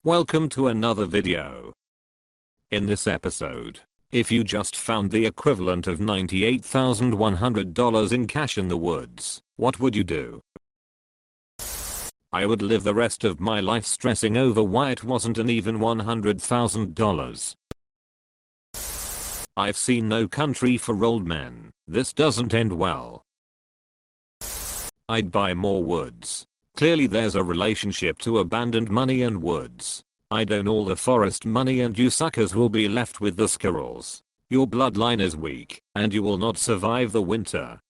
Welcome to another video. In this episode, if you just found the equivalent of $98,100 in cash in the woods, what would you do? I would live the rest of my life stressing over why it wasn't an even $100,000. I've seen No Country for Old Men. This doesn't end well. I'd buy more woods. Clearly there's a relationship to abandoned money and woods. I'd own all the forest money and you suckers will be left with the squirrels. Your bloodline is weak and you will not survive the winter.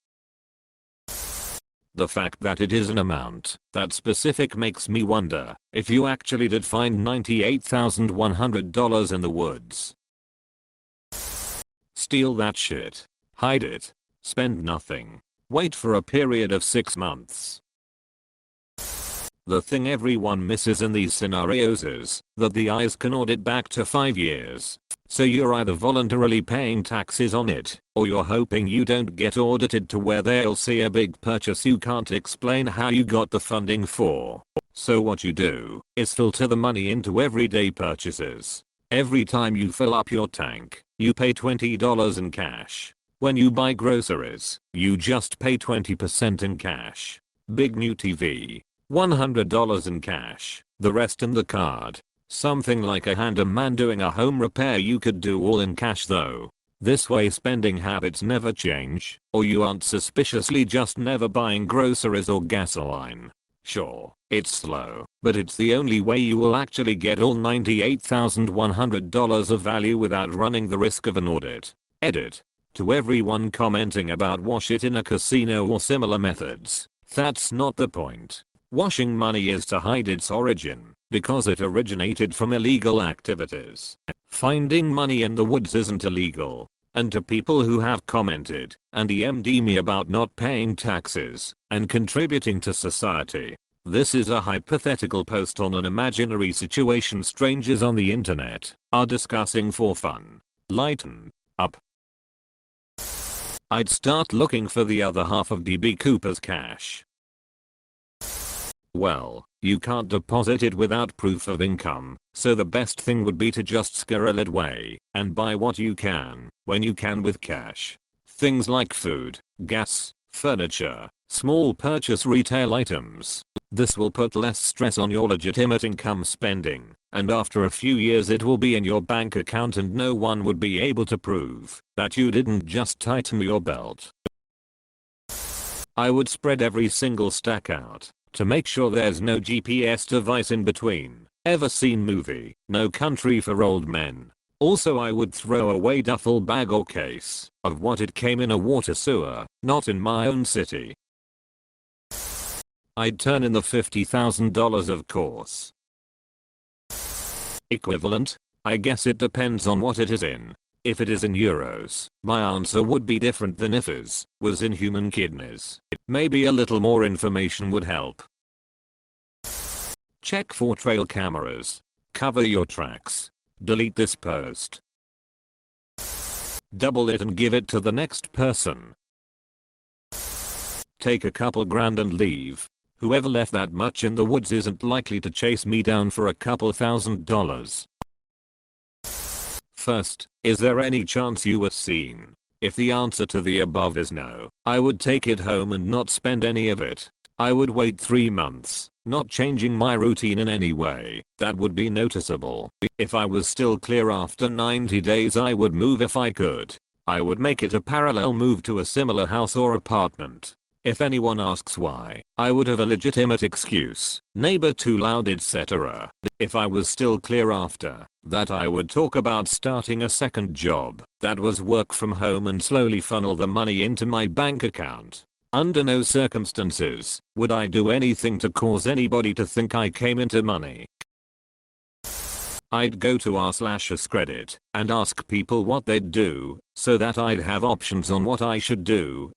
The fact that it is an amount that specific makes me wonder if you actually did find $98,100 in the woods. Steal that shit. Hide it. Spend nothing. Wait for a period of 6 months. The thing everyone misses in these scenarios is that the IRS can audit back to 5 years. So you're either voluntarily paying taxes on it, or you're hoping you don't get audited to where they'll see a big purchase you can't explain how you got the funding for. So what you do is filter the money into everyday purchases. Every time you fill up your tank, you pay $20 in cash. When you buy groceries, you just pay 20% in cash. Big new TV. $100 in cash, the rest in the card. Something like a handyman doing a home repair you could do all in cash though. This way spending habits never change, or you aren't suspiciously just never buying groceries or gasoline. Sure, it's slow, but it's the only way you will actually get all $98,100 of value without running the risk of an audit. Edit. To everyone commenting about wash it in a casino or similar methods, that's not the point. Washing money is to hide its origin, because it originated from illegal activities. Finding money in the woods isn't illegal. And to people who have commented and DM'd me about not paying taxes and contributing to society, this is a hypothetical post on an imaginary situation strangers on the internet are discussing for fun. Lighten up. I'd start looking for the other half of DB Cooper's cash. Well, you can't deposit it without proof of income, so the best thing would be to just squirrel it away and buy what you can, when you can with cash. Things like food, gas, furniture, small purchase retail items. This will put less stress on your legitimate income spending, and after a few years it will be in your bank account and no one would be able to prove that you didn't just tighten your belt. I would spread every single stack out to make sure there's no GPS device in between. Ever seen movie No Country for Old Men? Also I would throw away duffel bag or case of what it came in a water sewer, not in my own city. I'd turn in the $50,000 of course. Equivalent? I guess it depends on what it is in. If it is in euros, my answer would be different than if it was in human kidneys. Maybe a little more information would help. Check for trail cameras. Cover your tracks. Delete this post. Double it and give it to the next person. Take a couple grand and leave. Whoever left that much in the woods isn't likely to chase me down for a couple $1,000s. First, is there any chance you were seen? If the answer to the above is no, I would take it home and not spend any of it. I would wait 3 months, not changing my routine in any way that would be noticeable. If I was still clear after 90 days I would move if I could. I would make it a parallel move to a similar house or apartment. If anyone asks why, I would have a legitimate excuse, neighbor too loud etc. If I was still clear after that I would talk about starting a second job that was work from home and slowly funnel the money into my bank account. Under no circumstances would I do anything to cause anybody to think I came into money. I'd go to r/AskReddit and ask people what they'd do so that I'd have options on what I should do.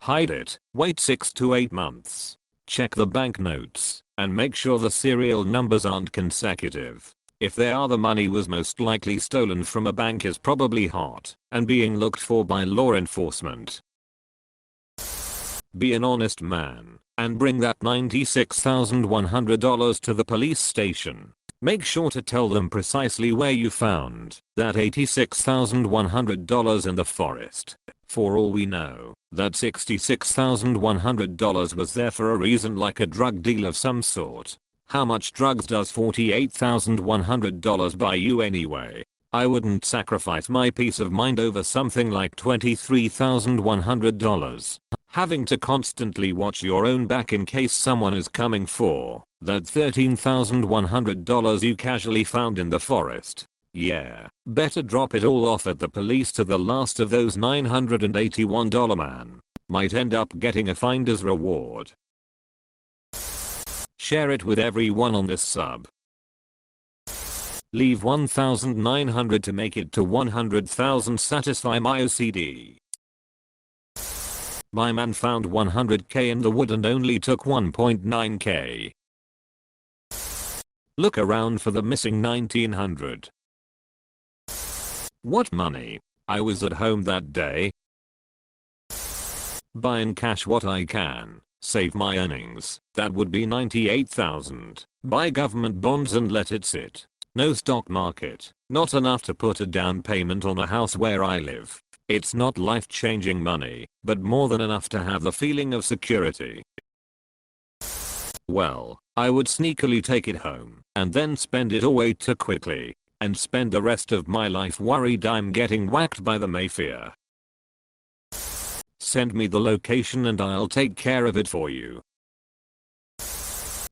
Hide it, wait 6 to 8 months. Check the banknotes and make sure the serial numbers aren't consecutive. If they are, the money was most likely stolen from a bank is probably hot and being looked for by law enforcement. Be an honest man and bring that $96,100 to the police station. Make sure to tell them precisely where you found that $86,100 in the forest. For all we know, that $66,100 was there for a reason, like a drug deal of some sort. How much drugs does $48,100 buy you anyway? I wouldn't sacrifice my peace of mind over something like $23,100. Having to constantly watch your own back in case someone is coming for that $13,100 you casually found in the forest. Yeah, better drop it all off at the police to the last of those $981 man. Might end up getting a finder's reward. Share it with everyone on this sub. Leave 1,900 to make it to 100,000. Satisfy my OCD. My man found 100k in the wood and only took 1.9k. Look around for the missing 1900. What money? I was at home that day. Buy in cash what I can. Save my earnings. That would be 98,000. Buy government bonds and let it sit. No stock market. Not enough to put a down payment on a house where I live. It's not life-changing money, but more than enough to have the feeling of security. Well, I would sneakily take it home and then spend it away too quickly and spend the rest of my life worried I'm getting whacked by the mafia. Send me the location and I'll take care of it for you.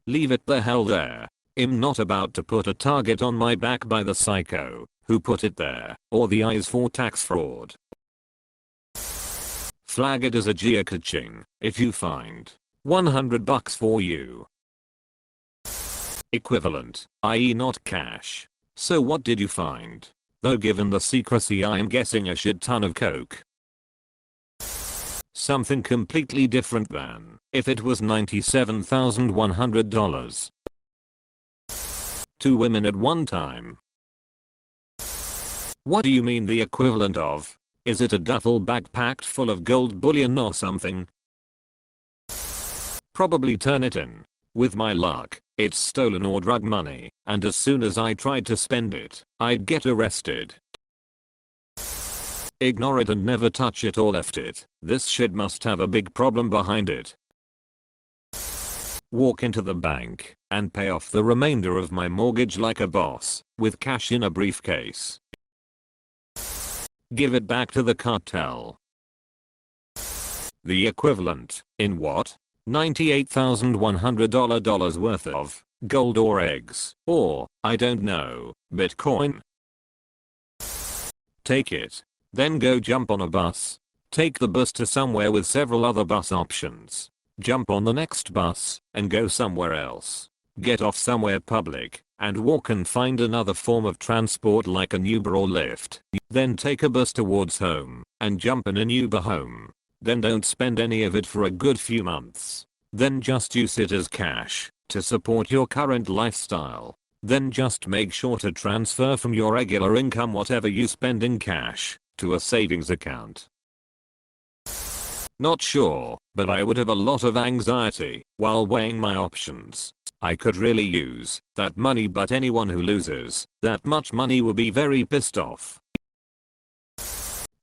Leave it the hell there. I'm not about to put a target on my back by the psycho who put it there or the eyes for tax fraud. Flag it as a geocaching if you find $100 for you. Equivalent, i.e. not cash. So what did you find? Though given the secrecy I'm guessing a shit ton of coke. Something completely different than if it was $97,100. 2 women at one time. What do you mean the equivalent of? Is it a duffel bag packed full of gold bullion or something? Probably turn it in. With my luck, it's stolen or drug money, and as soon as I tried to spend it, I'd get arrested. Ignore it and never touch it or left it. This shit must have a big problem behind it. Walk into the bank and pay off the remainder of my mortgage like a boss, with cash in a briefcase. Give it back to the cartel. The equivalent, in what? $98,100 worth of gold or eggs, or, I don't know, Bitcoin? Take it. Then go jump on a bus. Take the bus to somewhere with several other bus options. Jump on the next bus and go somewhere else. Get off somewhere public and walk and find another form of transport like an Uber or Lyft. Then take a bus towards home and jump in an Uber home. Then don't spend any of it for a good few months. Then just use it as cash to support your current lifestyle. Then just make sure to transfer from your regular income whatever you spend in cash to a savings account. Not sure, but I would have a lot of anxiety while weighing my options. I could really use that money, but anyone who loses that much money will be very pissed off.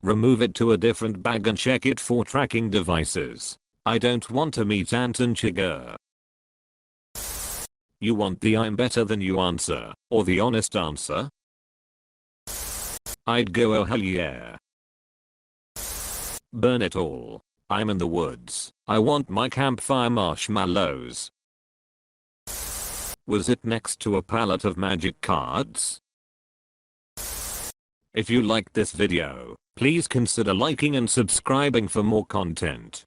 Remove it to a different bag and check it for tracking devices. I don't want to meet Anton Chigurh. You want the I'm better than you answer, or the honest answer? I'd go oh hell yeah. Burn it all. I'm in the woods. I want my campfire marshmallows. Was it next to a pallet of magic cards? If you liked this video, please consider liking and subscribing for more content.